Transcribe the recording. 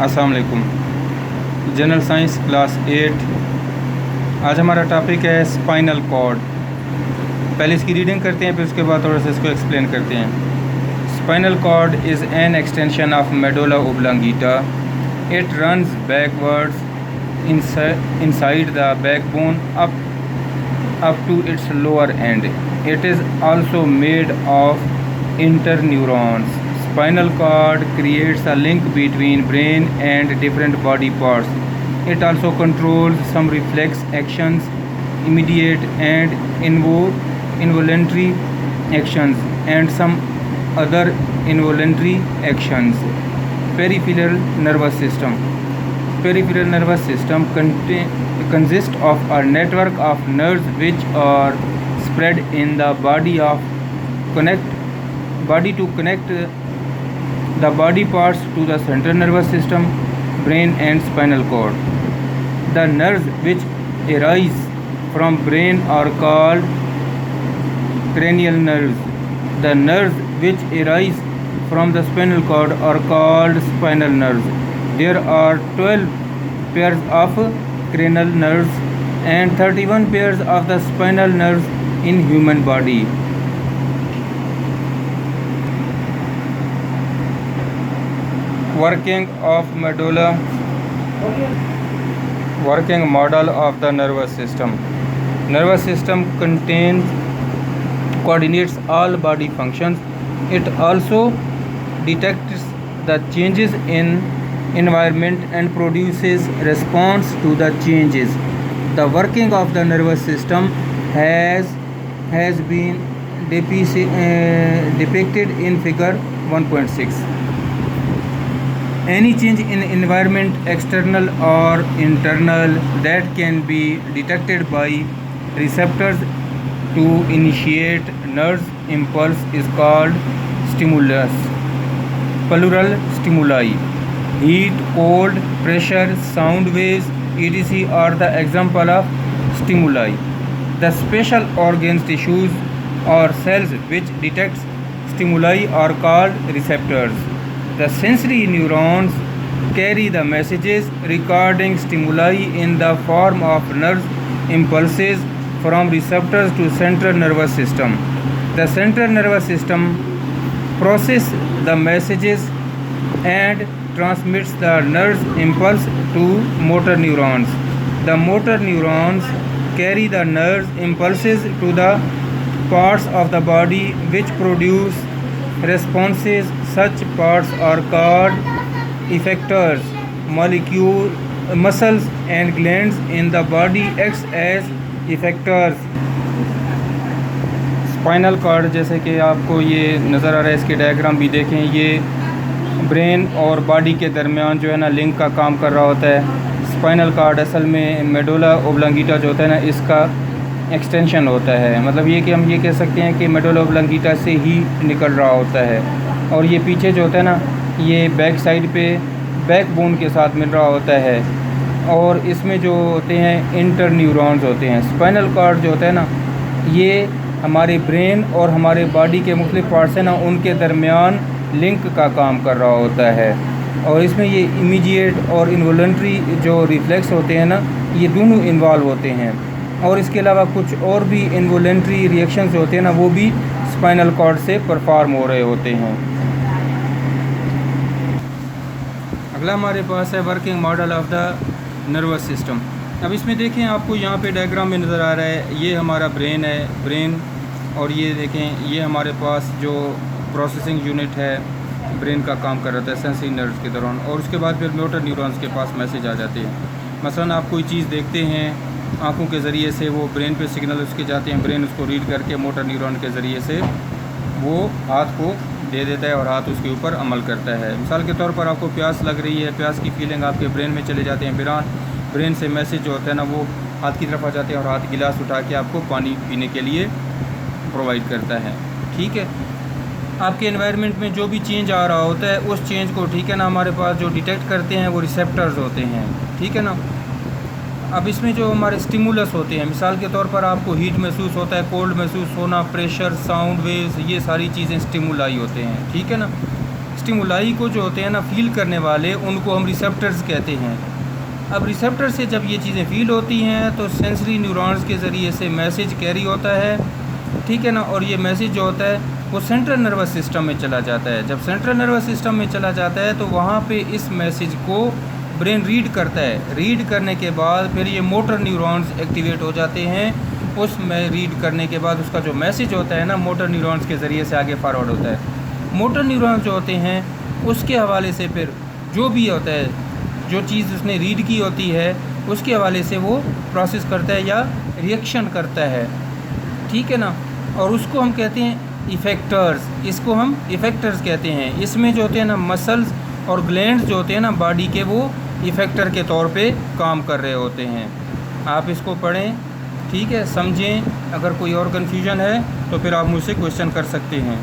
अस्सलाम वालेकुम। General science class 8। आज हमारा टॉपिक है स्पाइनल कॉर्ड। पहले इसकी रीडिंग करते हैं, फिर उसके बाद थोड़ा सा इसको एक्सप्लेन करते हैं। Spinal cord is an extension of medulla oblongata. It runs backwards inside the backbone up to its lower end. It is also made of interneurons. Spinal cord creates a link between brain and different body parts. It also controls some reflex actions, immediate and involuntary actions, and some other involuntary actions. Peripheral nervous system. Peripheral nervous system consists of a network of nerves which are spread in the body to connect the body parts to the central nervous system, brain and spinal cord. The nerves which arise from brain are called cranial nerves. The nerves which arise from the spinal cord are called spinal nerves. There are 12 pairs of cranial nerves and 31 pairs of the spinal nerves in human body. Working model of the nervous system. Nervous system coordinates all body functions. It also detects the changes in environment and produces response to the changes. The working of the nervous system has been depicted in figure 1.6. Any change in environment, external or internal, that can be detected by receptors to initiate nerve impulse is called stimulus. Plural stimuli. Heat, cold, pressure, sound waves, etc. are the example of stimuli. The special organs, tissues or cells which detect stimuli are called receptors. The sensory neurons carry the messages regarding stimuli in the form of nerve impulses from receptors to central nervous system. The central nervous system processes the messages and transmits the nerve impulse to motor neurons. The motor neurons carry the nerve impulses to the parts of the body which produce responses. Such parts are called effectors. Muscles and glands in the body act as effectors. Spinal cord, जैसे कि आपको ये नज़र आ रहा है, इसके diagram भी देखें, ये ब्रेन और बॉडी के दरमियान जो है ना लिंक का काम कर रहा होता है। स्पाइनल कॉर्ड असल में मेडुला ओब्लांगेटा जो होता है ना, इसका एक्सटेंशन होता है। मतलब ये कि हम ये कह सकते हैं कि मेडुला ओब्लांगेटा से ही निकल रहा होता है। और ये पीछे जो होता है ना, ये बैक साइड पे बैकबोन के साथ मिल रहा होता है। और इसमें जो होते हैं इंटर न्यूरॉन्स होते हैं। स्पाइनल कॉर्ड जो होता है ना, ये हमारे ब्रेन और हमारे बॉडी के मुख्तलिफ पार्ट्स हैं ना, उनके दरमियान लिंक का काम कर रहा होता है। और इसमें ये इमीडिएट और इनवॉलंटरी जो रिफ्लेक्स होते हैं ना, ये दोनों इन्वॉल्व होते हैं। और इसके अलावा कुछ और भी इनवॉलंटरी रिएक्शंस होते हैं ना, वो भी स्पाइनल कॉर्ड से परफॉर्म हो रहे होते हैं। अगला हमारे पास है working model of the nervous system. अब इसमें देखें, आपको यहाँ पे डायग्राम में नज़र आ रहा है, ये हमारा ब्रेन है, ब्रेन। और ये देखें, ये हमारे पास जो प्रोसेसिंग यूनिट है, ब्रेन का काम कर रहा है सेंसरी नर्व्स के दौरान। और उसके बाद फिर मोटर न्यूरॉन्स के पास मैसेज आ जाते हैं। मसलन आप कोई चीज़ देखते हैं, आँखों के ज़रिए से वो ब्रेन पे सिग्नल उसके जाते हैं, ब्रेन उसको रीड करके मोटर न्यूरॉन के ज़रिए से वो हाथ को दे देता है और हाथ उसके ऊपर अमल करता है। मिसाल के तौर पर आपको प्यास लग रही है, प्यास की फीलिंग आपके ब्रेन में चले जाते हैं। ब्रेन से मैसेज जो होता है ना, वो हाथ की तरफ आ जाते हैं और हाथ गिलास उठा के आपको पानी पीने के लिए प्रोवाइड करता है। ठीक है, आपके एनवायरनमेंट में जो भी चेंज आ रहा होता है, उस चेंज को, ठीक है ना, हमारे पास जो डिटेक्ट करते हैं वो रिसेप्टर्स होते हैं। ठीक है ना। अब इसमें जो हमारे स्टिमुलस होते हैं, मिसाल के तौर पर आपको हीट महसूस होता है, कोल्ड महसूस होना, प्रेशर, साउंड वेव्स, ये सारी चीज़ें स्टिमुलाई होते हैं। ठीक है ना। स्टिमुलाई को जो होते हैं ना फील करने वाले, उनको हम रिसेप्टर्स कहते हैं। अब रिसेप्टर से जब ये चीज़ें फील होती हैं तो सेंसरी न्यूरॉन्स के ज़रिए से मैसेज कैरी होता है, ठीक है ना। और ये मैसेज जो होता है वो सेंट्रल नर्वस सिस्टम में चला जाता है। जब सेंट्रल नर्वस सिस्टम में चला जाता है तो वहाँ पे इस मैसेज को ब्रेन रीड करता है। रीड करने के बाद फिर ये मोटर न्यूरॉन्स एक्टिवेट हो जाते हैं। उस में रीड करने के बाद उसका जो मैसेज होता है ना मोटर न्यूरॉन्स के ज़रिए से आगे फॉरवर्ड होता है। मोटर न्यूरॉन्स जो होते हैं उसके हवाले से फिर जो भी होता है, जो चीज़ उसने रीड की होती है उसके हवाले से वो प्रोसेस करता है या रिएक्शन करता है, ठीक है ना। और उसको हम कहते हैं इफ़ेक्टर्स, इसको हम इफ़ेक्टर्स कहते हैं। इसमें जो होते हैं ना मसल्स और ग्लैंड्स जो होते हैं ना बॉडी के, वो इफ़ेक्टर के तौर पे काम कर रहे होते हैं। आप इसको पढ़ें, ठीक है, समझें। अगर कोई और कन्फ्यूजन है तो फिर आप मुझसे क्वेश्चन कर सकते हैं।